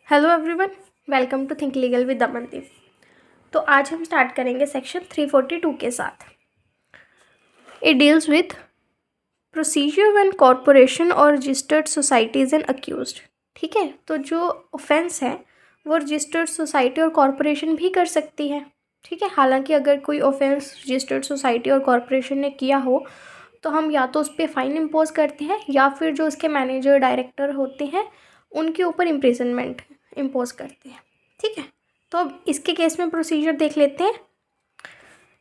Hello everyone, welcome to think legal with Amandeep. तो आज हम स्टार्ट करेंगे सेक्शन 342 के साथ। It deals with procedure when corporation or registered societies and accused. ठीक है, तो जो ऑफेंस है वो रजिस्टर्ड सोसाइटी और कॉरपोरेशन भी कर सकती है। ठीक है, हालांकि अगर कोई ऑफेंस रजिस्टर्ड सोसाइटी और कॉरपोरेशन ने किया हो तो हम या तो उस पर फ़ाइन इम्पोज करते हैं या फिर जो उसके मैनेजर डायरेक्टर होते हैं उनके ऊपर इम्प्रिजनमेंट इम्पोज करते हैं। ठीक है, तो अब इसके केस में प्रोसीजर देख लेते हैं।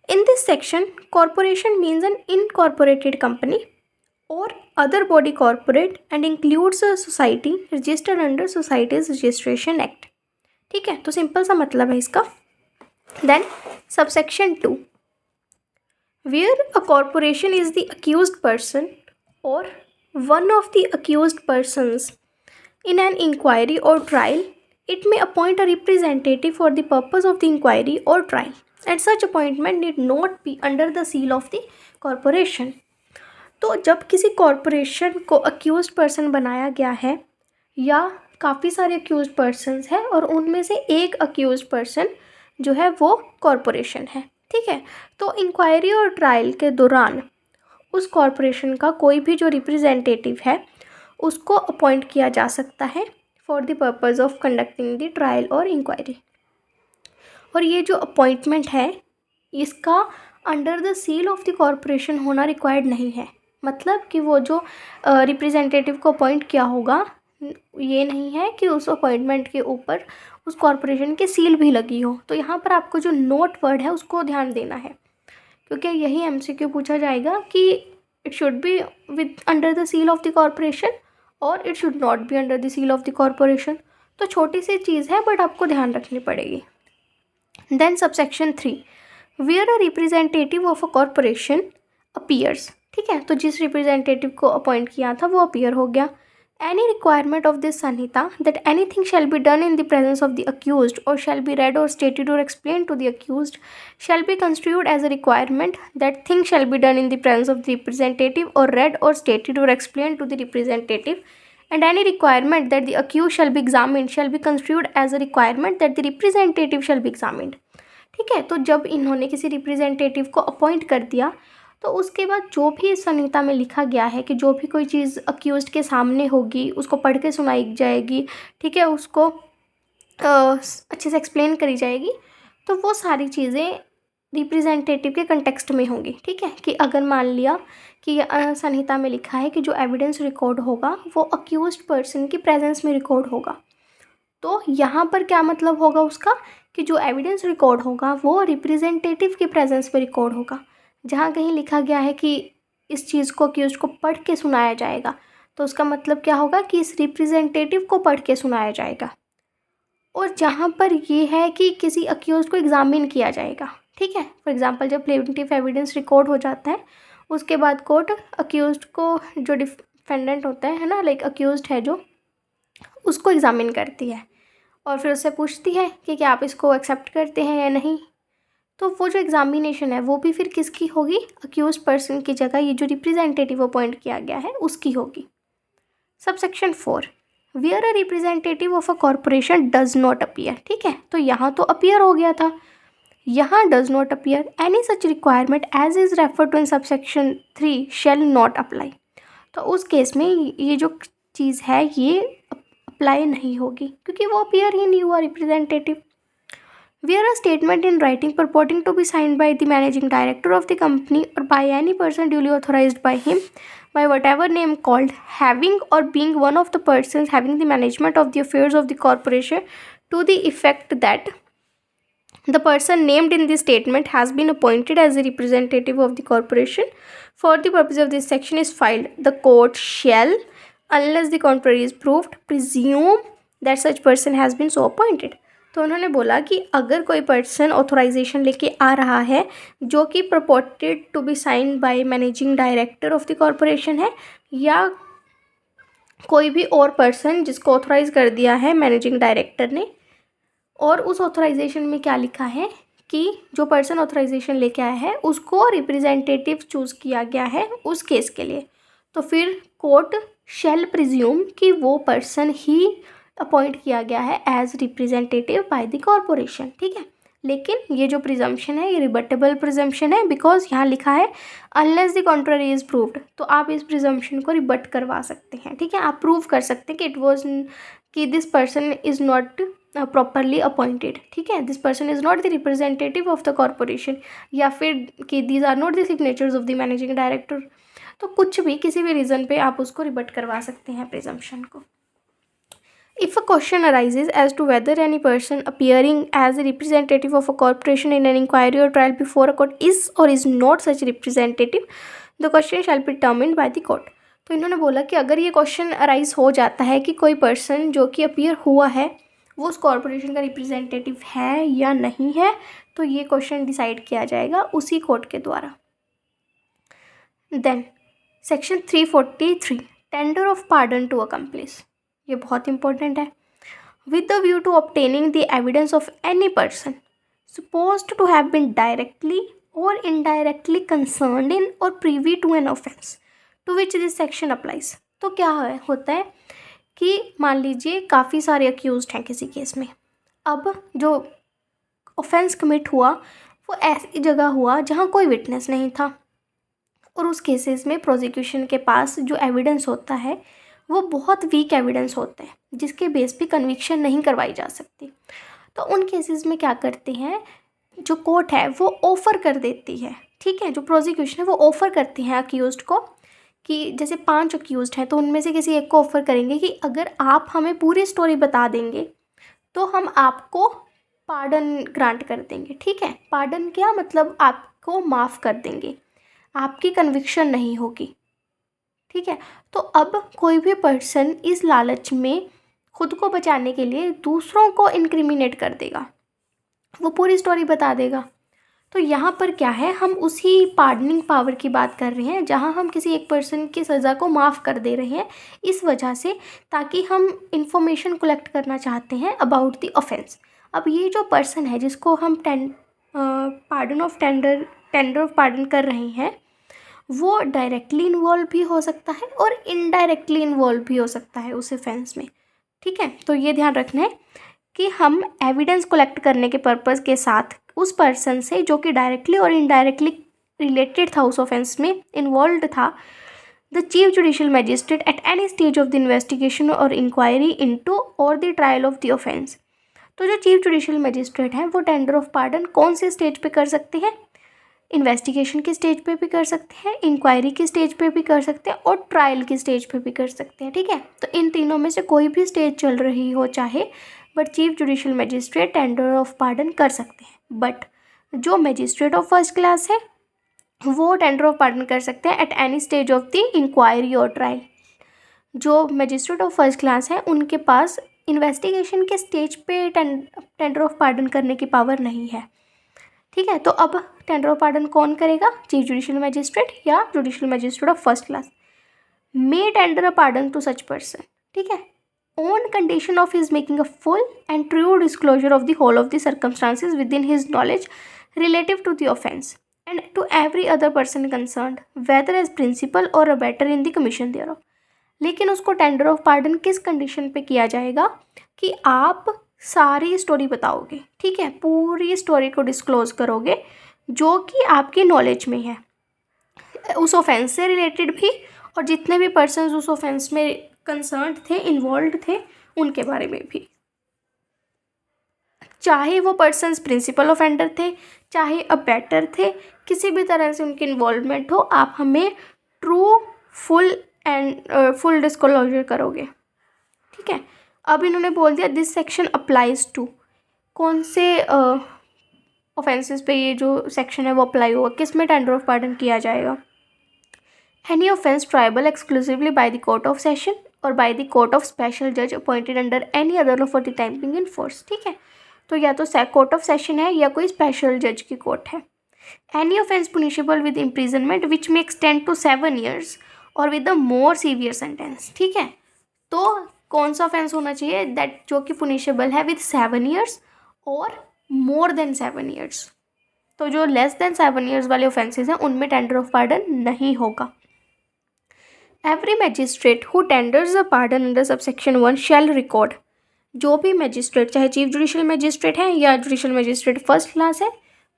In this section corporation means an incorporated company और other body corporate and includes a society registered under societies registration act. ठीक है, तो सिंपल सा मतलब है इसका। Then subsection 2, where a corporation is the accused person और one of the accused persons in an inquiry or trial, it may appoint a representative for the purpose of the inquiry or trial, and such appointment need not be under the seal of the corporation. तो जब किसी corporation को accused person बनाया गया है या काफ़ी सारे अक्यूज्ड पर्सन्स हैं और उनमें से एक अक्यूज्ड पर्सन जो है वो कॉरपोरेशन है। ठीक है, तो इंक्वायरी और ट्रायल के दौरान उस कॉरपोरेशन का कोई भी जो रिप्रेजेंटेटिव है उसको अपॉइंट किया जा सकता है for the purpose of conducting the trial और इंक्वायरी। और ये जो अपॉइंटमेंट है इसका under the seal of the corporation होना रिक्वायर्ड नहीं है। मतलब कि वो जो रिप्रेजेंटेटिव को अपॉइंट किया होगा ये नहीं है कि उस अपॉइंटमेंट के ऊपर उस कॉरपोरेशन की सील भी लगी हो। तो यहाँ पर आपको जो नोट वर्ड है उसको ध्यान देना है, क्योंकि यही एमसीक्यू पूछा जाएगा कि it should be with under the seal of the corporation और it should not be under the seal of the corporation. तो छोटी सी चीज़ है बट आपको ध्यान रखनी पड़ेगी। Then subsection 3, where a representative of a corporation appears. ठीक है, तो जिस रिप्रेजेंटेटिव को अपॉइंट किया था वो अपीयर हो गया। Any requirement of this Sanhita that anything shall be done in the presence of the accused or shall be read or stated or explained to the accused shall be construed as a requirement that thing shall be done in the presence of the representative or read or stated or explained to the representative, and any requirement that the accused shall be examined shall be construed as a requirement that the representative shall be examined. ठीक है, तो जब इन्होंने किसी representative को appoint कर दिया तो उसके बाद जो भी इस संहिता में लिखा गया है कि जो भी कोई चीज़ अक्यूज्ड के सामने होगी उसको पढ़ के सुनाई जाएगी, ठीक है, उसको अच्छे से एक्सप्लेन करी जाएगी, तो वो सारी चीज़ें रिप्रेजेंटेटिव के कंटेक्स्ट में होंगी। ठीक है, कि अगर मान लिया कि संहिता में लिखा है कि जो एविडेंस रिकॉर्ड होगा वो अक्यूज्ड पर्सन की प्रेजेंस में रिकॉर्ड होगा, तो यहाँ पर क्या मतलब होगा उसका कि जो एविडेंस रिकॉर्ड होगा वो रिप्रेजेंटेटिव के प्रेजेंस में रिकॉर्ड होगा। जहाँ कहीं लिखा गया है कि इस चीज़ को अक्यूज्ड को पढ़ के सुनाया जाएगा तो उसका मतलब क्या होगा कि इस रिप्रेजेंटेटिव को पढ़ के सुनाया जाएगा। और जहाँ पर ये है कि किसी अक्यूज्ड को एग्जामिन किया जाएगा, ठीक है, फॉर एग्जांपल जब प्लेंटिव एविडेंस रिकॉर्ड हो जाता है उसके बाद कोर्ट अक्यूज्ड को जो डिफेंडेंट होता है ना, लाइक अक्यूज्ड है जो, उसको एग्जामिन करती है और फिर उससे पूछती है कि क्या आप इसको एक्सेप्ट करते हैं या नहीं। तो वो जो एग्जामिनेशन है वो भी फिर किसकी होगी, अक्यूज्ड पर्सन की जगह ये जो रिप्रेजेंटेटिव अपॉइंट किया गया है उसकी होगी। Subsection 4, where a representative of a corporation does not appear. ठीक है, तो यहाँ तो अपीयर हो गया था, यहाँ does not appear any such requirement as is refer to in subsection 3 shall not apply. तो उस केस में ये जो चीज़ है ये अप्लाई नहीं होगी क्योंकि वो अपीयर ही नहीं हुआ representative. Where a statement in writing purporting to be signed by the managing director of the company or by any person duly authorized by him by whatever name called, having or being one of the persons having the management of the affairs of the corporation to the effect that the person named in this statement has been appointed as a representative of the corporation for the purpose of this section is filed, the court shall, unless the contrary is proved, presume that such person has been so appointed. तो उन्होंने बोला कि अगर कोई person authorisation लेके आ रहा है जो कि purported to be sign by managing director of the corporation है या कोई भी और पर्सन जिसको ऑथोराइज कर दिया है मैनेजिंग डायरेक्टर ने, और उस ऑथोराइजेशन में क्या लिखा है कि जो पर्सन ऑथोराइजेशन लेके आया है उसको रिप्रेजेंटेटिव चूज़ किया गया है उस केस के लिए, तो फिर कोर्ट शेल प्रिज्यूम कि वो पर्सन ही अपॉइंट किया गया है as representative by the corporation, ठीक है। लेकिन ये जो प्रिजम्पशन है ये रिबटेबल प्रिजम्पशन है, बिकॉज यहाँ लिखा है unless the contrary is proved. तो आप इस प्रिजम्पशन को रिबट करवा सकते हैं, ठीक है। आप प्रूव कर सकते हैं कि इट वॉज कि this person is not properly appointed, ठीक है, this person is not the representative of the corporation, या फिर कि these are not the signatures of the managing director. तो कुछ भी किसी भी रीज़न पे आप उसको रिबट करवा सकते हैं प्रिजम्पशन को। If a question arises as to whether any person appearing as a representative of a corporation in an inquiry or trial before a court is or is not such representative, the question shall be determined by the court. तो इन्होंने बोला कि अगर ये question arise हो जाता है कि कोई पर्सन जो कि अपीयर हुआ है वो उस कॉरपोरेशन का रिप्रेजेंटेटिव है या नहीं है, तो ये क्वेश्चन डिसाइड किया जाएगा उसी कोर्ट के द्वारा। Then section 343 tender of pardon to accomplice, ये बहुत इंपॉर्टेंट है। With the view to obtaining the evidence of any person supposed to have been directly or indirectly concerned in or privy to an offence to which this section applies. तो क्या होता है कि मान लीजिए काफ़ी सारे अक्यूज्ड हैं किसी केस में, अब जो ऑफेंस कमिट हुआ वो ऐसी जगह हुआ जहाँ कोई विटनेस नहीं था, और उस केसेस में प्रोसिक्यूशन के पास जो एविडेंस होता है वो बहुत वीक एविडेंस होते हैं जिसके बेस पे कन्विक्शन नहीं करवाई जा सकती। तो उन केसेस में क्या करते हैं, जो कोर्ट है वो ऑफ़र कर देती है, ठीक है, जो प्रोसिक्यूशन है वो ऑफ़र करती हैं अक्यूज्ड को कि जैसे 5 अक्यूज्ड हैं तो उनमें से किसी एक को ऑफ़र करेंगे कि अगर आप हमें पूरी स्टोरी बता देंगे तो हम आपको पार्डन ग्रांट कर देंगे, ठीक है। पार्डन क्या मतलब, आपको माफ़ कर देंगे, आपकी कन्विक्शन नहीं होगी, ठीक है। तो अब कोई भी पर्सन इस लालच में खुद को बचाने के लिए दूसरों को इनक्रिमिनेट कर देगा, वो पूरी स्टोरी बता देगा। तो यहाँ पर क्या है, हम उसी पार्डनिंग पावर की बात कर रहे हैं जहाँ हम किसी एक पर्सन की सज़ा को माफ़ कर दे रहे हैं इस वजह से, ताकि हम इंफॉर्मेशन कलेक्ट करना चाहते हैं अबाउट द ऑफेंस। अब ये जो पर्सन है जिसको हम टेंडर ऑफ पार्डन कर रहे हैं वो डायरेक्टली इन्वॉल्व भी हो सकता है और इनडायरेक्टली इन्वॉल्व भी हो सकता है उस ऑफेंस में, ठीक है। तो ये ध्यान रखना है कि हम एविडेंस कलेक्ट करने के पर्पज़ के साथ उस पर्सन से जो कि डायरेक्टली और इनडायरेक्टली रिलेटेड था, उस ऑफेंस में इन्वॉल्व था, the chief judicial magistrate eight any stage of the investigation और इंक्वायरी इनटू और the trial of the offence. तो जो चीफ जुडिशियल मजिस्ट्रेट हैं वो टेंडर ऑफ पार्डन कौन से स्टेज पे कर सकते हैं, इन्वेस्टिगेशन की स्टेज पे भी कर सकते हैं, इंक्वायरी की स्टेज पे भी कर सकते हैं और ट्रायल की स्टेज पे भी कर सकते हैं, ठीक है। तो इन तीनों में से कोई भी स्टेज चल रही हो चाहे, but chief judicial magistrate tender of pardon कर सकते हैं। बट जो मजिस्ट्रेट ऑफ फर्स्ट क्लास है वो टेंडर ऑफ पार्डन कर सकते हैं at any stage of the inquiry or trial. जो मजिस्ट्रेट ऑफ फर्स्ट क्लास है उनके पास इन्वेस्टिगेशन के स्टेज पे टेंडर ऑफ पार्डन करने की पावर नहीं है, ठीक है। तो अब टेंडर ऑफ पार्डन कौन करेगा, चीफ जुडिशियल मजिस्ट्रेट या judicial magistrate of first class may tender a pardon to such person, ठीक है, on condition of his making a full and true disclosure of the whole of the circumstances within his knowledge relative to the offence and to every other person concerned whether as principal or abettor in the commission thereof. लेकिन उसको tender of pardon किस condition पे किया जाएगा कि आप सारी story बताओगे, ठीक है, पूरी स्टोरी को डिस्क्लोज करोगे जो कि आपकी नॉलेज में है, उस ऑफेंस से रिलेटेड भी और जितने भी पर्सन्स उस ऑफेंस में कंसर्न्ड थे, इन्वॉल्व थे, उनके बारे में भी, चाहे वो पर्सन्स प्रिंसिपल ऑफेंडर थे चाहे अबेटर थे, किसी भी तरह से उनकी इन्वॉल्वमेंट हो, आप हमें ट्रू फुल डिस्क्लोजर करोगे, ठीक है। अब इन्होंने बोल दिया दिस सेक्शन अप्लाइज टू, कौन से ऑफेंसेस पे ये जो सेक्शन है वो अप्लाई होगा, किस में टेंडर ऑफ पार्डन किया जाएगा। Any offence triable exclusively by the court of session और by the court of special जज appointed under any other law for the time being in force, ठीक है। तो या तो कोर्ट ऑफ सेशन है या कोई स्पेशल जज की कोर्ट है। Any offence punishable with imprisonment which may extend to 7 years और with a more severe sentence, ठीक है। तो कौन सा ऑफेंस होना चाहिए, दैट जो कि पुनिशेबल है विद 7 years और मोर देन 7 years। तो जो लेस देन 7 years वाले ऑफेंसेस हैं उनमें टेंडर ऑफ पार्डन नहीं होगा। Every magistrate who tenders a pardon under subsection 1 shall record जो भी मैजिस्ट्रेट, चाहे चीफ जुडिशियल मैजिस्ट्रेट है या जुडिशियल मैजिस्ट्रेट फर्स्ट क्लास है,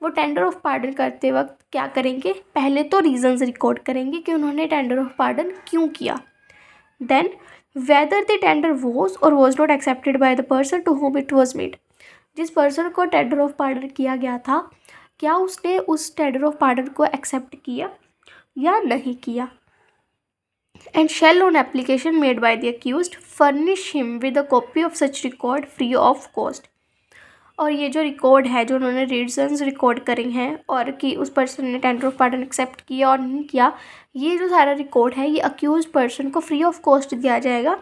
वो टेंडर ऑफ पार्डन करते वक्त क्या करेंगे, पहले तो रीजंस रिकॉर्ड करेंगे कि उन्होंने टेंडर ऑफ पार्डन क्यों किया. Then whether the tender was or was not accepted by the person to whom it was made. जिस पर्सन को टेंडर ऑफ पार्डन किया गया था, क्या उसने उस टेंडर ऑफ पार्डन को एक्सेप्ट किया या नहीं किया. And shall on application made by the accused furnish him with a copy of such record free of cost. और ये जो रिकॉर्ड है, जो उन्होंने रीजंस रिकॉर्ड करे हैं और कि उस पर्सन ने टेंडर ऑफ पार्डन एक्सेप्ट किया और नहीं किया, ये जो सारा रिकॉर्ड है ये अक्यूज पर्सन को फ्री ऑफ कॉस्ट दिया जाएगा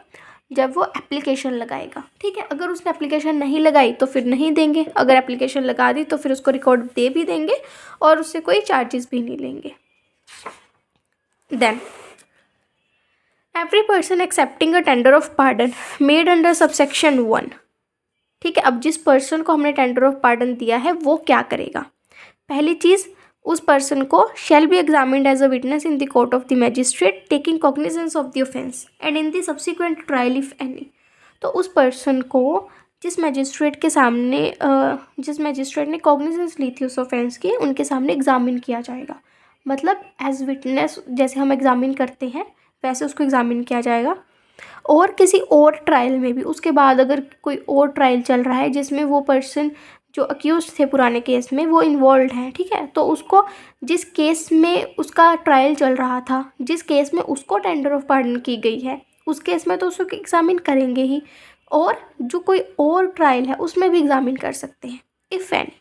जब वो एप्लीकेशन लगाएगा. ठीक है, अगर उसने एप्लीकेशन नहीं लगाई तो फिर नहीं देंगे, अगर एप्लीकेशन लगा दी तो फिर उसको रिकॉर्ड दे भी देंगे और उससे कोई चार्जेस भी नहीं लेंगे. Then every person accepting a tender of pardon made under subsection 1. ठीक है, अब जिस पर्सन को हमने टेंडर ऑफ पार्डन दिया है वो क्या करेगा. पहली चीज़, उस पर्सन को shall be examined as a witness in the court of the magistrate taking cognizance of the offence and in the subsequent trial if any. तो उस पर्सन को जिस मैजिस्ट्रेट के सामने जिस मैजिस्ट्रेट ने कॉग्निजेंस ली थी उस ऑफेंस की, उनके सामने एग्जामिन किया जाएगा. मतलब एज विटनेस जैसे हम एग्जामिन करते हैं वैसे उसको एग्जामिन किया जाएगा. और किसी और ट्रायल में भी, उसके बाद अगर कोई और ट्रायल चल रहा है जिसमें वो पर्सन जो अक्यूज थे पुराने केस में वो इन्वॉल्व हैं, ठीक है, तो उसको जिस केस में उसका ट्रायल चल रहा था, जिस केस में उसको टेंडर ऑफ पार्डन की गई है, उस केस में तो उसको एग्जामिन करेंगे ही, और जो कोई और ट्रायल है उसमें भी एग्जामिन कर सकते हैं इफ़ एनी.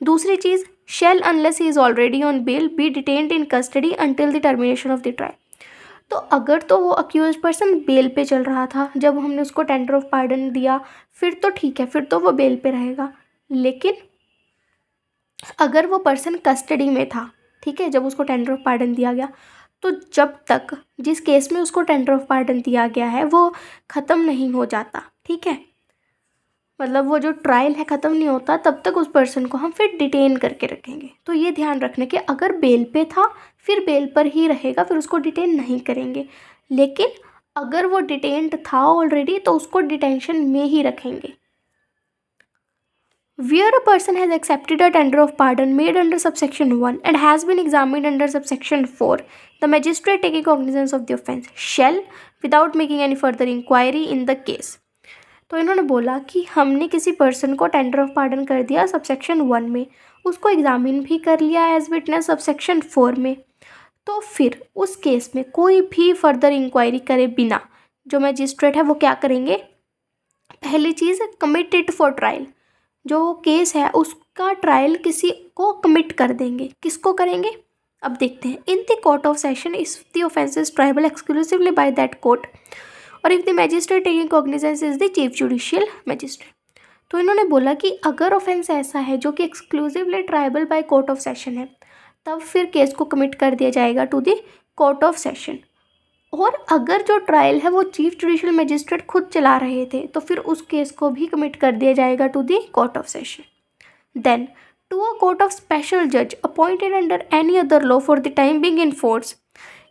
दूसरी चीज़, shall unless he is already on bail be detained in custody until the termination of the trial. तो अगर तो वो अक्यूज पर्सन बेल पे चल रहा था जब हमने उसको टेंडर ऑफ पार्डन दिया, फिर तो ठीक है, फिर तो वो बेल पे रहेगा. लेकिन अगर वो पर्सन कस्टडी में था, ठीक है, जब उसको टेंडर ऑफ पार्डन दिया गया, तो जब तक जिस केस में उसको टेंडर ऑफ पार्डन दिया गया है वो ख़त्म नहीं हो जाता, ठीक है, मतलब वो जो ट्रायल है ख़त्म नहीं होता, तब तक उस पर्सन को हम फिर डिटेन करके रखेंगे. तो ये ध्यान रखने के, अगर बेल पे था फिर बेल पर ही रहेगा, फिर उसको डिटेन नहीं करेंगे. लेकिन अगर वो डिटेन्ड था ऑलरेडी तो उसको डिटेंशन में ही रखेंगे. Where a person has accepted a tender of pardon made under subsection 1 and has been examined under subsection 4, the magistrate taking cognizance of the offence shall, without making any further inquiry in the case. तो इन्होंने बोला कि हमने किसी person को tender of pardon कर दिया subsection 1 में, उसको एग्जामिन भी कर लिया एज विटनेस सबसेक्शन 4 में, तो फिर उस केस में कोई भी फर्दर इंक्वायरी करे बिना जो मैजिस्ट्रेट है वो क्या करेंगे, पहली चीज़ कमिट इट फॉर ट्रायल. जो केस है उसका ट्रायल किसी को कमिट कर देंगे. किसको करेंगे, अब देखते हैं. In the court of session if the offence is triable exclusively by that court और if the magistrate taking cognizance is the chief judicial magistrate. तो इन्होंने बोला कि अगर ऑफेंस ऐसा है जो कि exclusively triable by court of session है, तब फिर केस को कमिट कर दिया जाएगा to the court of session. और अगर जो ट्रायल है वो चीफ जुडिशियल मैजिस्ट्रेट खुद चला रहे थे तो फिर उस केस को भी कमिट कर दिया जाएगा to the court of session. Then to a court of special जज appointed under any other law for the time being in force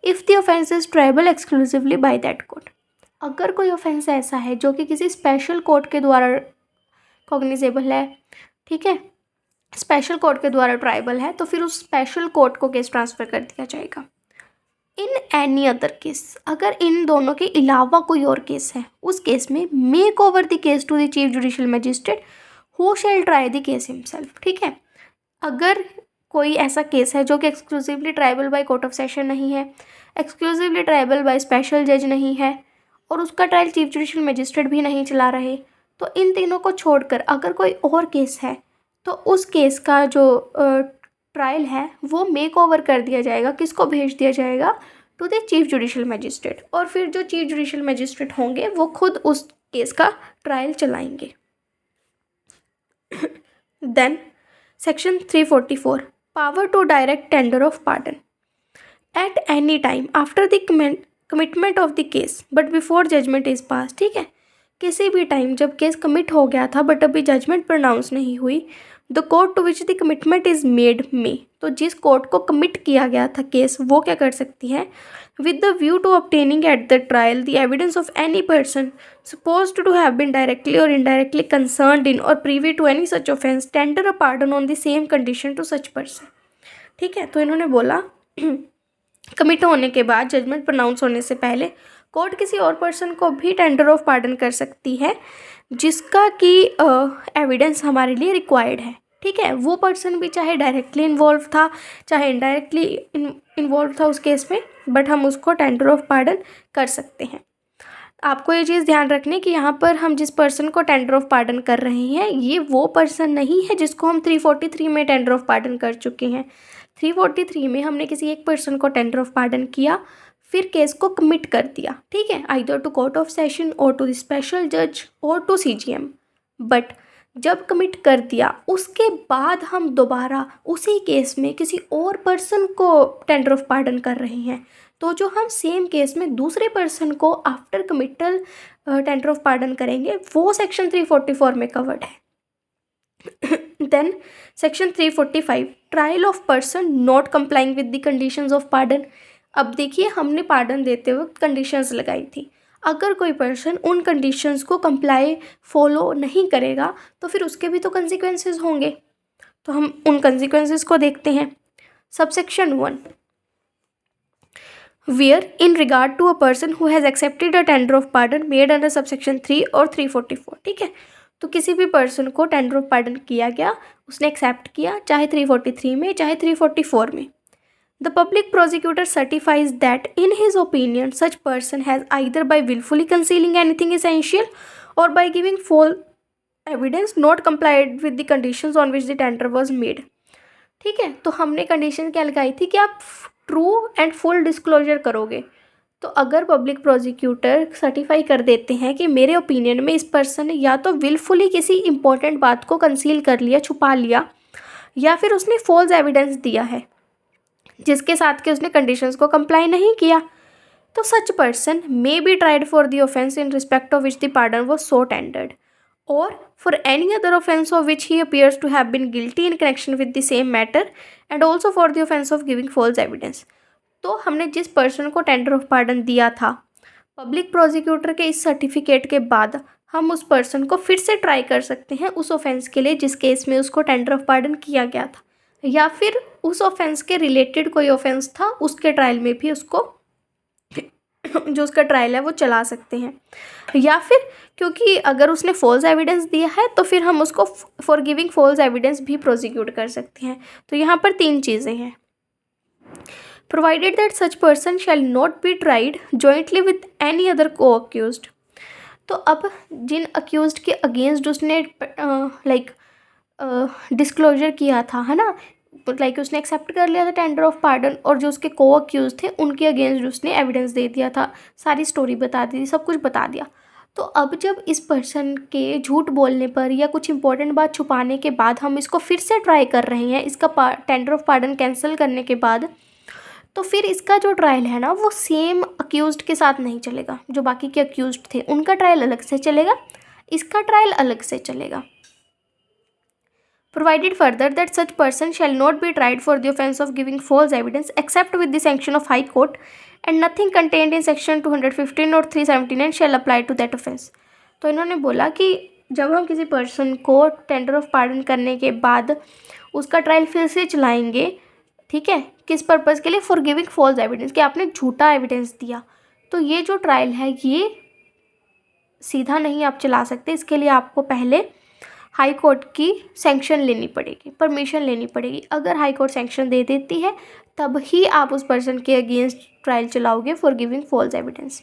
if the offence is triable exclusively by that court. अगर कोई offence ऐसा है जो कि किसी special court के द्वारा कॉग्निजेबल है, ठीक है, स्पेशल कोर्ट के द्वारा ट्राइबल है, तो फिर उस स्पेशल कोर्ट को केस ट्रांसफ़र कर दिया जाएगा. इन एनी अदर केस, अगर इन दोनों के अलावा कोई और केस है, उस केस में make over the case to the chief judicial magistrate who shall try the case himself. ठीक है, अगर कोई ऐसा केस है जो कि exclusively triable by court of session नहीं है, एक्सक्लूसिवली ट्राइबल बाय स्पेशल जज नहीं है और उसका ट्रायल चीफ जुडिशियल मैजिस्ट्रेट भी नहीं चला रहे, तो इन तीनों को छोड़कर अगर कोई और केस है तो उस केस का जो ट्रायल है वो मेक ओवर कर दिया जाएगा. किसको भेज दिया जाएगा, to the chief judicial magistrate. और फिर जो चीफ जुडिशियल मैजिस्ट्रेट होंगे वो खुद उस केस का ट्रायल चलाएंगे. Then section 344 power to direct tender of pardon at any time after the commitment of the case but before judgment is pass. ठीक है, किसी भी टाइम जब केस कमिट हो गया था बट अभी जजमेंट प्रोनाउंस नहीं हुई, the court to which the commitment is made में, तो जिस कोर्ट को कमिट किया गया था केस वो क्या कर सकती है, with the view to obtaining at the trial the evidence of any person supposed to have been directly or indirectly concerned in or privy to any such offense tender a pardon on the same condition to such person। ठीक है, तो इन्होंने बोला commit होने के बाद, judgement pronounce होने से पहले कोर्ट किसी और पर्सन को भी टेंडर ऑफ पार्डन कर सकती है जिसका कि एविडेंस हमारे लिए रिक्वायर्ड है। ठीक है, वो पर्सन भी चाहे डायरेक्टली इन्वॉल्व था चाहे इनडायरेक्टली इन्वॉल्व था उस केस में, बट हम उसको टेंडर ऑफ पार्डन कर सकते हैं। आपको ये चीज़ ध्यान रखनी कि यहाँ पर हम जिस पर्सन को टेंडर ऑफ पार्डन कर रहे हैं ये वो पर्सन नहीं है जिसको हम 343 में टेंडर ऑफ पार्डन कर चुके हैं। 343 में हमने किसी एक पर्सन को टेंडर ऑफ पार्डन किया, फिर केस को कमिट कर दिया, ठीक है, either to court of session or to the special जज और टू CGM। बट जब कमिट कर दिया उसके बाद हम दोबारा उसी केस में किसी और पर्सन को टेंडर ऑफ पार्डन कर रहे हैं, तो जो हम सेम केस में दूसरे पर्सन को after committal tender of pardon करेंगे वो सेक्शन 344 में कवर्ड है। Then section 345 trial of person not complying with the conditions of pardon. अब देखिए हमने पार्डन देते वक्त कंडीशंस लगाई थी, अगर कोई पर्सन उन कंडीशंस को कंप्लाई फॉलो नहीं करेगा तो फिर उसके भी तो कंसिक्वेंसेस होंगे, तो हम उन कंसिक्वेंसेस को देखते हैं। Subsection 1 where in regard to a person who has accepted a tender of pardon made under subsection 3 और 344। ठीक है, तो किसी भी पर्सन को टेंडर ऑफ पार्डन किया गया, उसने एक्सेप्ट किया चाहे 343 में चाहे 344 में। The public prosecutor certifies that in his opinion such person has either by willfully concealing anything essential or by giving false evidence not complied with the conditions on which the tender was made। ठीक है, तो हमने condition क्या लगाई थी कि आप true and full disclosure करोगे। तो अगर पब्लिक प्रोसिक्यूटर सर्टिफाई कर देते हैं कि मेरे ओपिनियन में इस पर्सन ने या तो विलफुली किसी इंपॉर्टेंट बात को कंसील कर लिया, छुपा लिया, या फिर उसने फॉल्स एविडेंस दिया है जिसके साथ के उसने कंडीशंस को कंप्लाई नहीं किया, तो such person may be tried for the offence in respect of which the pardon was so tendered or for any other offense of which he appears to have been guilty in connection with the same matter and also for the offense of giving false evidence। तो हमने जिस person को tender of pardon दिया था, public prosecutor के इस certificate के बाद हम उस पर्सन को फिर से ट्राई कर सकते हैं उस ऑफेंस के लिए जिस केस में उसको टेंडर ऑफ पार्डन किया गया था, या फिर उस ऑफेंस के रिलेटेड कोई ऑफेंस था उसके ट्रायल में भी उसको जो उसका ट्रायल है वो चला सकते हैं, या फिर क्योंकि अगर उसने फॉल्स एविडेंस दिया है तो फिर हम उसको फॉर गिविंग फॉल्स एविडेंस भी प्रोसिक्यूट कर सकते हैं। तो यहाँ पर 3 चीज़ें हैं। Provided that such person shall not be tried jointly with any other को अक्यूज्ड। तो अब जिन अक्यूज्ड के अगेंस्ट उसने डिस्क्लोजर किया था, है ना, उसने एक्सेप्ट कर लिया था टेंडर ऑफ पार्डन, और जो उसके को अक्यूज थे उनके अगेंस्ट उसने एविडेंस दे दिया था, सारी स्टोरी बता दी थी, सब कुछ बता दिया। तो अब जब इस पर्सन के झूठ बोलने पर या कुछ इंपॉर्टेंट बात छुपाने के बाद हम इसको फिर से ट्राई कर रहे हैं, इसका टेंडर ऑफ पार्डन कैंसिल करने के बाद, तो फिर इसका जो ट्रायल है ना वो सेम अक्यूज्ड के साथ नहीं चलेगा। जो बाकी के अक्यूज्ड थे उनका ट्रायल अलग से चलेगा, इसका ट्रायल अलग से चलेगा। Provided further that such person shall not be tried for the offence of giving false evidence except with the sanction of High Court, and nothing contained in section 215 or 379 shall apply to that offence। तो इन्होंने बोला कि जब हम किसी person को tender of pardon करने के बाद उसका ट्रायल फिर से चलाएंगे, ठीक है, किस पर्पज़ के लिए, फॉर गिविंग फॉल्स एविडेंस, कि आपने झूठा एविडेंस दिया, तो ये जो ट्रायल है ये सीधा नहीं आप चला सकते, इसके लिए आपको पहले हाई कोर्ट की सैंक्शन लेनी पड़ेगी, परमिशन लेनी पड़ेगी। अगर हाई कोर्ट सैंक्शन दे देती है तब ही आप उस पर्सन के अगेंस्ट ट्रायल चलाओगे for giving false evidence.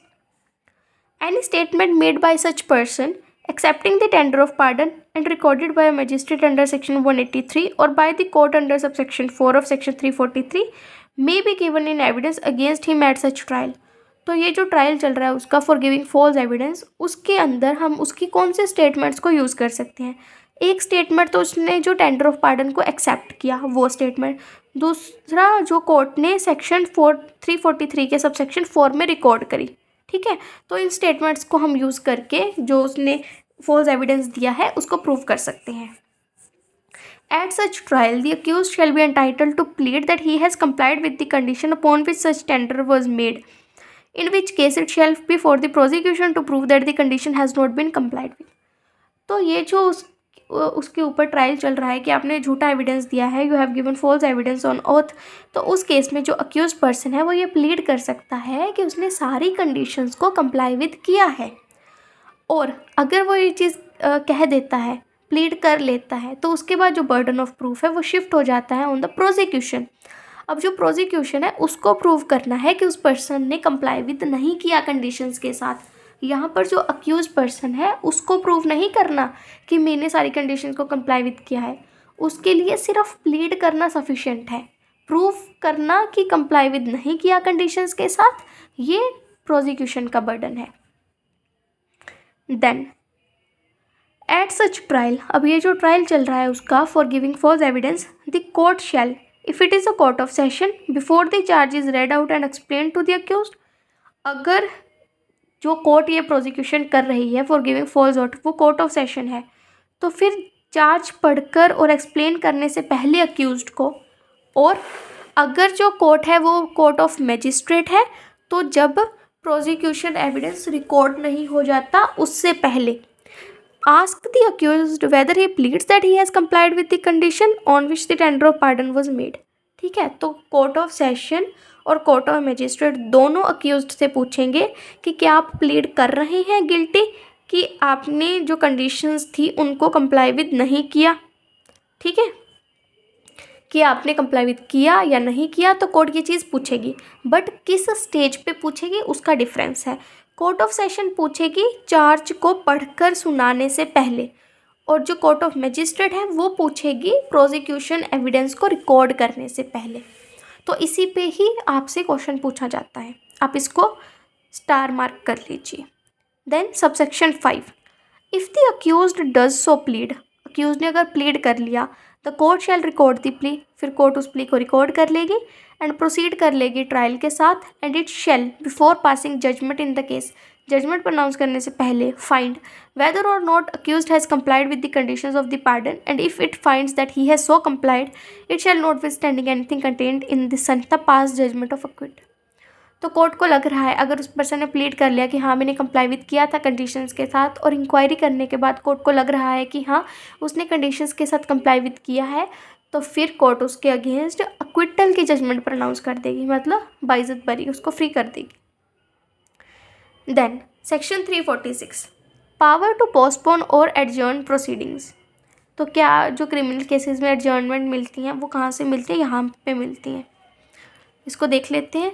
Any statement made by such person accepting the tender of pardon and recorded by a magistrate under section 183 or by the court under subsection 4 of section 343 may be given in evidence against him at such trial. तो ये जो trial चल रहा है उसका for giving false evidence, उसके अंदर हम उसकी कौन से स्टेटमेंट्स को यूज़ कर सकते हैं। एक स्टेटमेंट तो उसने जो टेंडर ऑफ पार्डन को एक्सेप्ट किया वो स्टेटमेंट, दूसरा जो कोर्ट ने सेक्शन 343 के सबसेक्शन 4 में रिकॉर्ड करी, ठीक ठीक है, तो इन स्टेटमेंट्स को हम यूज़ करके जो उसने फॉल्स एविडेंस दिया है उसको प्रूव कर सकते हैं। At such trial, the accused shall be entitled to plead that he has complied with the condition upon which such tender was made, in which case it shall be for the prosecution to prove that the condition has not been complied with. तो ये जो उसके ऊपर trial चल रहा है कि आपने झूठा एविडेंस दिया है, you have given false evidence on oath, तो उस केस में जो अक्यूज पर्सन है वो ये प्लीड कर सकता है कि उसने सारी कंडीशंस को कंप्लाई विद किया है। और अगर वो ये चीज़ कह देता है, प्लीड कर लेता है, तो उसके बाद जो बर्डन ऑफ प्रूफ है वो शिफ्ट हो जाता है ऑन द प्रोसिक्यूशन। अब जो प्रोसिक्यूशन है उसको प्रूव करना है कि उस पर्सन ने कंप्लाई विद नहीं किया कंडीशंस के साथ। यहाँ पर जो अक्यूज पर्सन है उसको प्रूव नहीं करना कि मैंने सारी कंडीशंस को कंप्लाई विद किया है, उसके लिए सिर्फ प्लीड करना सफिशिएंट है। प्रूव करना कि कंप्लाई विद नहीं किया कंडीशंस के साथ, ये प्रोसिक्यूशन का बर्डन है। देन एट सच ट्रायल, अब ये जो ट्रायल चल रहा है उसका for giving false evidence, the court shall, if it is a court of session, before the charge is read out and explain to the accused, अगर जो कोर्ट ये प्रोसिक्यूशन कर रही है फॉर गिविंग फॉल्स आउट वो court of session है, तो फिर चार्ज पढ़कर और एक्सप्लेन करने से पहले अक्यूज्ड को, और अगर जो कोर्ट है वो कोर्ट ऑफ मैजिस्ट्रेट है तो जब प्रोसिक्यूशन एविडेंस रिकॉर्ड नहीं हो जाता उससे पहले, ask the accused weather he pleads that he has complied with the condition on which the tender of pardon was made. ठीक है, तो कोर्ट ऑफ सेशन और कोर्ट ऑफ मैजिस्ट्रेट दोनों अक्यूज्ड से पूछेंगे कि क्या आप प्लीड कर रहे हैं गिल्टी, कि आपने जो कंडीशंस थी उनको कंप्लाई विद नहीं किया। ठीक है, कि आपने कंप्लाई विद किया या नहीं किया, तो कोर्ट ये चीज़ पूछेगी, बट किस स्टेज पे पूछेगी उसका डिफरेंस है। कोर्ट ऑफ सेशन पूछेगी चार्ज को पढ़कर सुनाने से पहले, और जो कोर्ट ऑफ मैजिस्ट्रेट है वो पूछेगी प्रोसिक्यूशन एविडेंस को रिकॉर्ड करने से पहले। तो इसी पे ही आपसे क्वेश्चन पूछा जाता है, आप इसको स्टार मार्क कर लीजिए। Then subsection 5, if the accused does so plead, accused ने अगर प्लीड कर लिया, the court shall record the plea, फिर कोर्ट उस प्ली को रिकॉर्ड कर लेगी एंड प्रोसीड कर लेगी ट्रायल के साथ, and it shall before passing judgment in the case, judgment pronounce करने से पहले find whether or not accused has complied with the conditions of the pardon, and if it finds that he has so complied it shall notwithstanding anything contained in the Sanhita pass judgment of acquit. तो court को लग रहा है, अगर उस person ने plead कर लिया कि हाँ मैंने कंप्लाई विद किया था कंडीशंस के साथ, और इंक्वायरी करने के बाद कोर्ट को लग रहा है कि हाँ उसने कंडीशंस के साथ कंप्लाई विद किया है, तो फिर कोर्ट उसके अगेंस्ट अक्विटल की जजमेंट प्रोनाउंस कर देगी, मतलब बाइज्जत बरी, उसको फ्री कर देगी। Then section 346, power to postpone or adjourn proceedings. तो क्या जो क्रिमिनल केसेस में एडजर्नमेंट मिलती हैं वो कहाँ से मिलती है, यहाँ पे मिलती हैं, इसको देख लेते हैं।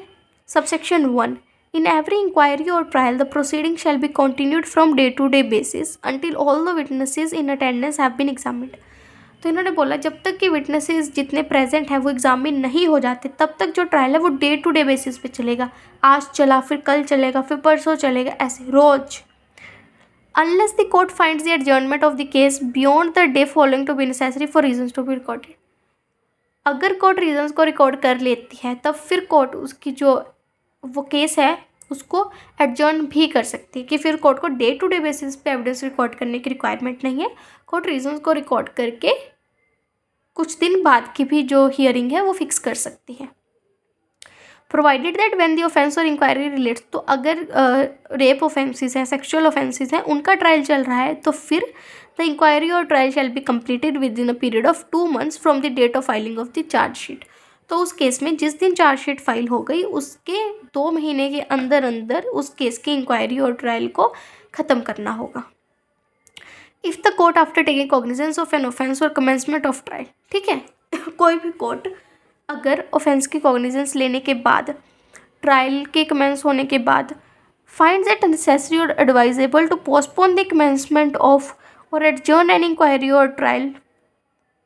Subsection 1, in every inquiry or trial the proceeding shall be continued from day to day basis until all the witnesses in attendance have been examined। तो इन्होंने बोला जब तक कि विटनेसेस जितने प्रेजेंट हैं वो एग्जामिन नहीं हो जाते तब तक जो ट्रायल है वो डे टू डे बेसिस पे चलेगा, आज चला फिर कल चलेगा फिर परसों चलेगा, ऐसे रोज। Unless the court finds the adjournment of the case beyond the day following to be necessary for reasons to be recorded, अगर कोर्ट रीजंस को रिकॉर्ड कर लेती है तब फिर कोर्ट उसकी जो वो केस है उसको एडजर्न भी कर सकती है, कि फिर कोर्ट को डे टू डे बेसिस पे एविडेंस रिकॉर्ड करने की रिक्वायरमेंट नहीं है, कोर्ट रीजंस को रिकॉर्ड करके कुछ दिन बाद की भी जो हियरिंग है वो फिक्स कर सकती है। Provided that when the offence or inquiry relates, तो अगर रेप ऑफेंसेस हैं, सेक्सुअल ऑफेंसेस हैं, उनका ट्रायल चल रहा है, तो फिर the inquiry or trial shall be completed within a period of 2 months from the date of filing of the chargesheet. तो उस केस में जिस दिन चार्जशीट फाइल हो गई उसके 2 महीने के अंदर अंदर उस केस की इंक्वायरी और ट्रायल को ख़त्म करना होगा। If the court after taking cognizance of an offence और कमेंसमेंट ऑफ ट्रायल, ठीक है कोई भी कोर्ट अगर ऑफेंस की कॉग्निजेंस लेने के बाद, ट्रायल के कमेंस होने के बाद finds it necessary or advisable to postpone the commencement of or adjourn an inquiry or trial,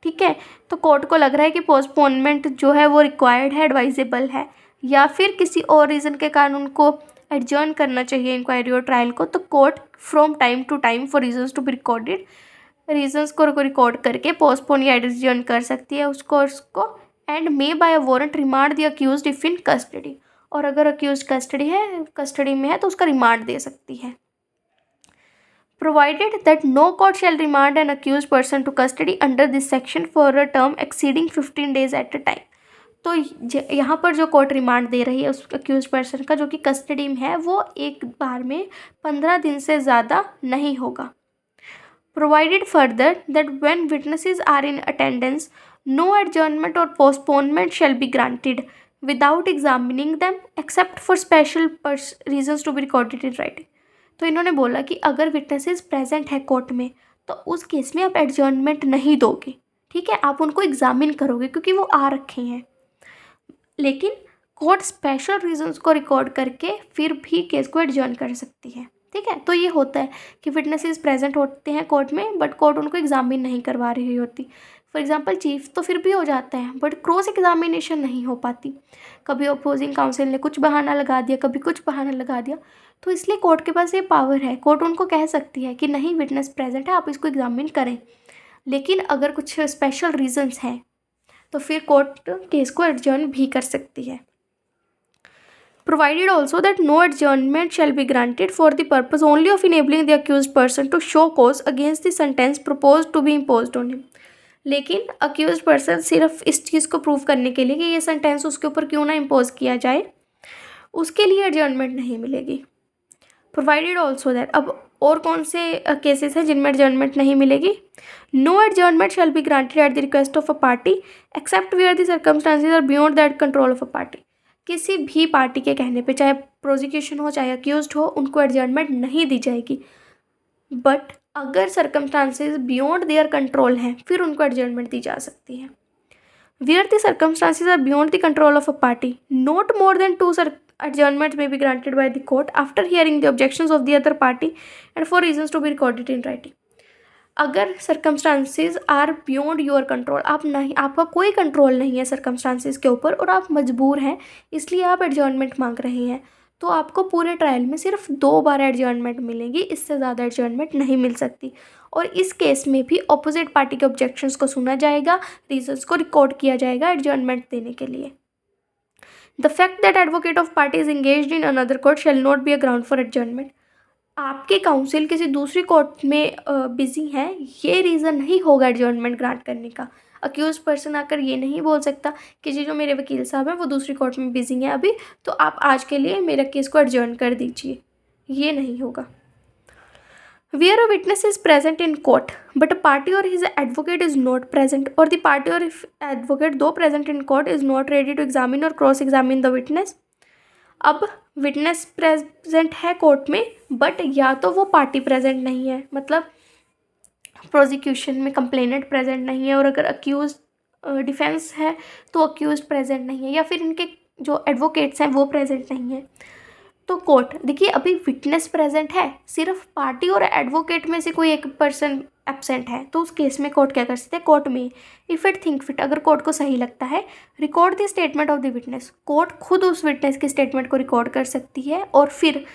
ठीक है, तो कोर्ट को लग रहा है कि पोस्टपोनमेंट जो है वो रिक्वायर्ड है, एडवाइजेबल है, या फिर किसी और रीज़न के कारण उनको एडजर्न करना चाहिए इंक्वायरी और ट्रायल को, तो court from time to time for reasons to be recorded, reasons को रिकॉर्ड करके पोस्टपोन या एडजर्न कर सकती है उसको and may by a warrant remand the accused if in custody, और अगर अक्यूज कस्टडी में है तो उसका रिमांड दे सकती है। Provided that no court shall remand an accused person to custody under this section for a term exceeding 15 days at a time। तो यहाँ पर जो कोर्ट रिमांड दे रही है उस अक्यूज पर्सन का जो कि कस्टडी में है वो एक बार में 15 दिन से ज़्यादा नहीं होगा। Provided further that when witnesses are in attendance, no adjournment or postponement shall be granted without examining them except for special reasons to be recorded in writing। तो इन्होंने बोला कि अगर विटनेसेस प्रेजेंट है कोर्ट में तो उस केस में आप एडजर्नमेंट नहीं दोगे, ठीक है, आप उनको एग्जामिन करोगे क्योंकि वो आ रखे हैं, लेकिन कोर्ट स्पेशल रीजंस को रिकॉर्ड करके फिर भी केस को एडजर्न कर सकती है। ठीक है, तो ये होता है कि विटनेसेस प्रेजेंट होते हैं कोर्ट में बट कोर्ट उनको एग्जामिन नहीं करवा रही होती। फॉर एग्जांपल चीफ तो फिर भी हो जाता है बट क्रॉस एग्जामिनेशन नहीं हो पाती। कभी अपोजिंग काउंसिल ने कुछ बहाना लगा दिया, कभी कुछ बहाना लगा दिया, तो इसलिए कोर्ट के पास ये पावर है, कोर्ट उनको कह सकती है कि नहीं विटनेस प्रेजेंट है, आप इसको एग्जामिन करें। लेकिन अगर कुछ स्पेशल रीजंस हैं तो फिर कोर्ट केस को एडजर्न भी कर सकती है। Provided also that no adjournment shall be granted for the purpose only of enabling the accused person to show cause against the sentence proposed to be imposed on him। लेकिन accused person सिर्फ इस चीज़ को prove करने के लिए कि ये sentence उसके ऊपर क्यों ना इम्पोज किया जाए, उसके लिए एडजर्नमेंट नहीं मिलेगी। प्रोवाइडेड ऑल्सो दैट, अब और कौन से केसेस हैं जिनमें एडजर्नमेंट नहीं मिलेगी? No adjournment shall be granted at the request of a party except where the circumstances are beyond that control of a party. किसी भी पार्टी के कहने पे, चाहे प्रोसिक्यूशन हो चाहे अक्यूज्ड हो, उनको एडजर्नमेंट नहीं दी जाएगी। बट अगर सर्कमस्टांसेस बियॉन्ड देयर कंट्रोल हैं फिर उनको एडजर्नमेंट दी जा सकती है। Where the circumstances are beyond the control of a party, not more than 2 adjournments may be granted by the court after hearing the objections of the other party and for reasons to be recorded in writing। अगर circumstances are beyond your control, आपका कोई control नहीं है circumstances के ऊपर और आप मजबूर हैं इसलिए आप एडजर्नमेंट मांग रहे हैं, तो आपको पूरे ट्रायल में सिर्फ 2 बार एडजर्नमेंट मिलेगी, इससे ज़्यादा एडजर्नमेंट नहीं मिल सकती। और इस केस में भी अपोजिट पार्टी के ऑब्जेक्शंस को सुना जाएगा, रीजंस को रिकॉर्ड किया जाएगा एडजर्नमेंट देने के लिए। The fact that advocate of party is engaged in another court shall not be a ground for adjournment। आपके काउंसिल किसी दूसरी कोर्ट में बिजी हैं, ये रीज़न नहीं होगा एडजर्नमेंट ग्रांट करने का। अक्यूज पर्सन आकर ये नहीं बोल सकता कि जी जो मेरे वकील साहब हैं वो दूसरी कोर्ट में बिजी हैं अभी, तो आप आज के लिए मेरा केस को एडजर्न कर दीजिए, ये नहीं होगा। Where a witness is present in court but a party or his advocate is not present, or the party or if advocate though present in court is not ready to examine or cross examine the witness। अब witness present है court में but या तो वो party present नहीं है, मतलब prosecution में कंप्लेनेंट प्रेजेंट नहीं है, और अगर अक्यूज डिफेंस है तो अक्यूज प्रेजेंट नहीं है, या फिर इनके जो एडवोकेट्स हैं वो प्रेजेंट नहीं है। तो कोर्ट देखिए अभी विटनेस प्रेजेंट है, सिर्फ पार्टी और एडवोकेट में से कोई एक पर्सन एब्सेंट है, तो उस केस में कोर्ट क्या कर सकते हैं? कोर्ट में इफ़ इट थिंक फिट, अगर कोर्ट को सही लगता है, record the statement of the witness, court खुद उस विटनेस की स्टेटमेंट को रिकॉर्ड कर सकती है और फिर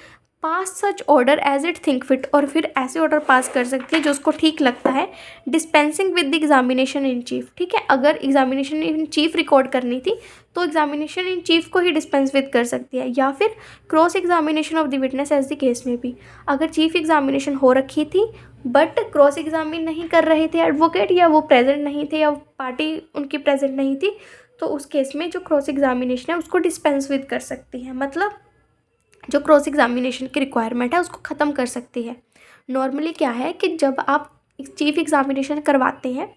pass such order as it think fit, और फिर ऐसे ऑर्डर पास कर सकती है जो उसको ठीक लगता है, dispensing with the examination in chief. ठीक है, अगर एग्जामिनेशन इन चीफ रिकॉर्ड करनी थी तो एग्जामिनेशन इन चीफ को ही डिस्पेंस विद कर सकती है, या फिर cross examination of the witness as the case में भी। अगर चीफ एग्जामिनेशन हो रखी थी बट क्रॉस एग्जामिन नहीं कर रहे थे एडवोकेट, या वो प्रेजेंट नहीं थे या पार्टी उनकी प्रेजेंट नहीं थी, तो उस केस में जो क्रॉस एग्जामिनेशन है उसको डिस्पेंस विद कर सकती है, मतलब जो क्रॉस एग्जामिनेशन की रिक्वायरमेंट है उसको ख़त्म कर सकती है। नॉर्मली क्या है कि जब आप चीफ एग्जामिनेशन करवाते हैं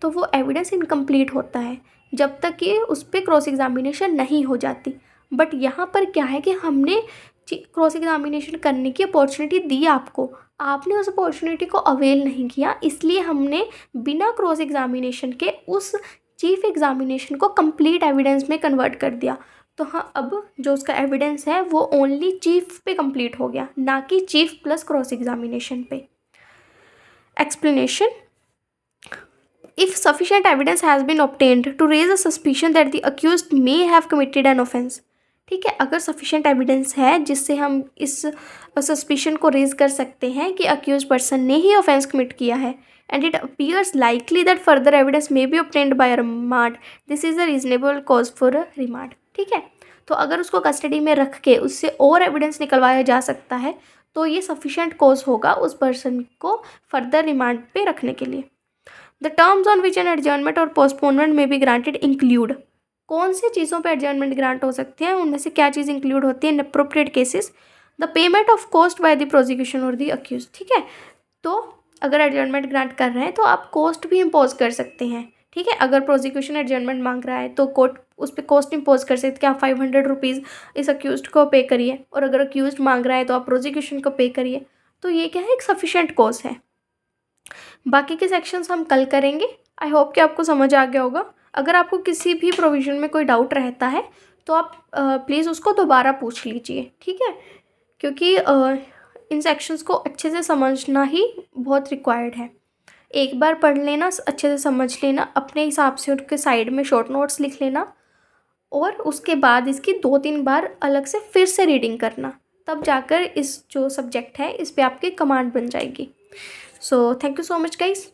तो वो एविडेंस इनकम्प्लीट होता है जब तक कि उस पर क्रॉस एग्जामिनेशन नहीं हो जाती, बट यहाँ पर क्या है कि हमने क्रॉस एग्जामिनेशन करने की अपॉर्चुनिटी दी आपको, आपने उस अपॉर्चुनिटी को अवेल नहीं किया, इसलिए हमने बिना क्रॉस एग्जामिनेशन के उस चीफ एग्जामिनेशन को कंप्लीट एविडेंस में कन्वर्ट कर दिया। तो हाँ, अब जो उसका एविडेंस है वो ओनली चीफ पे कंप्लीट हो गया, ना कि चीफ प्लस क्रॉस एग्जामिनेशन पे। Explanation, if sufficient evidence has been obtained to raise a suspicion that the accused may have committed an offence. ठीक है, अगर सफिशिएंट एविडेंस है जिससे हम इस सस्पिशन को रेज कर सकते हैं कि अक्यूज पर्सन ने ही ऑफेंस कमिट किया है, and it appears likely that further evidence may be obtained by a remand, this is a reasonable cause for a remand। ठीक है, तो अगर उसको कस्टडी में रख के उससे और एविडेंस निकलवाया जा सकता है तो ये सफिशेंट कॉज होगा उस पर्सन को फर्दर रिमांड पे रखने के लिए। The terms on which N adjournment और पोस्टपोनमेंट में बी ग्रांटेड इंक्लूड, कौन सी चीज़ों पे एडजर्नमेंट ग्रांट हो सकती है, उनमें से क्या चीज़ इंक्लूड होती है, in appropriate cases the payment of cost by the prosecution और द अक्यूज। ठीक है, तो अगर एडजर्नमेंट ग्रांट कर रहे हैं तो आप कॉस्ट भी इम्पोज कर सकते हैं। ठीक है, अगर प्रोसिक्यूशन एडजर्नमेंट मांग रहा है तो कोर्ट उस पर कॉस्ट इम्पोज कर सकते कि आप 500 रुपीज़ इस अक्यूज़ड को पे करिए, और अगर अक्यूज़ड मांग रहा है तो आप प्रोसिक्यूशन को पे करिए। तो ये क्या है, एक सफिशेंट कॉज है। बाकी के सेक्शंस हम कल करेंगे। आई होप कि आपको समझ आ गया होगा। अगर आपको किसी भी प्रोविज़न में कोई डाउट रहता है तो आप प्लीज़ उसको दोबारा पूछ लीजिए। ठीक है, क्योंकि इन सेक्शंस को अच्छे से समझना ही बहुत रिक्वायर्ड है। एक बार पढ़ लेना, अच्छे से समझ लेना, अपने हिसाब से उनके साइड में शॉर्ट नोट्स लिख लेना, और उसके बाद इसकी 2-3 बार अलग से फिर से रीडिंग करना, तब जाकर इस जो सब्जेक्ट है इस पे आपकी कमांड बन जाएगी। So thank you so much guys.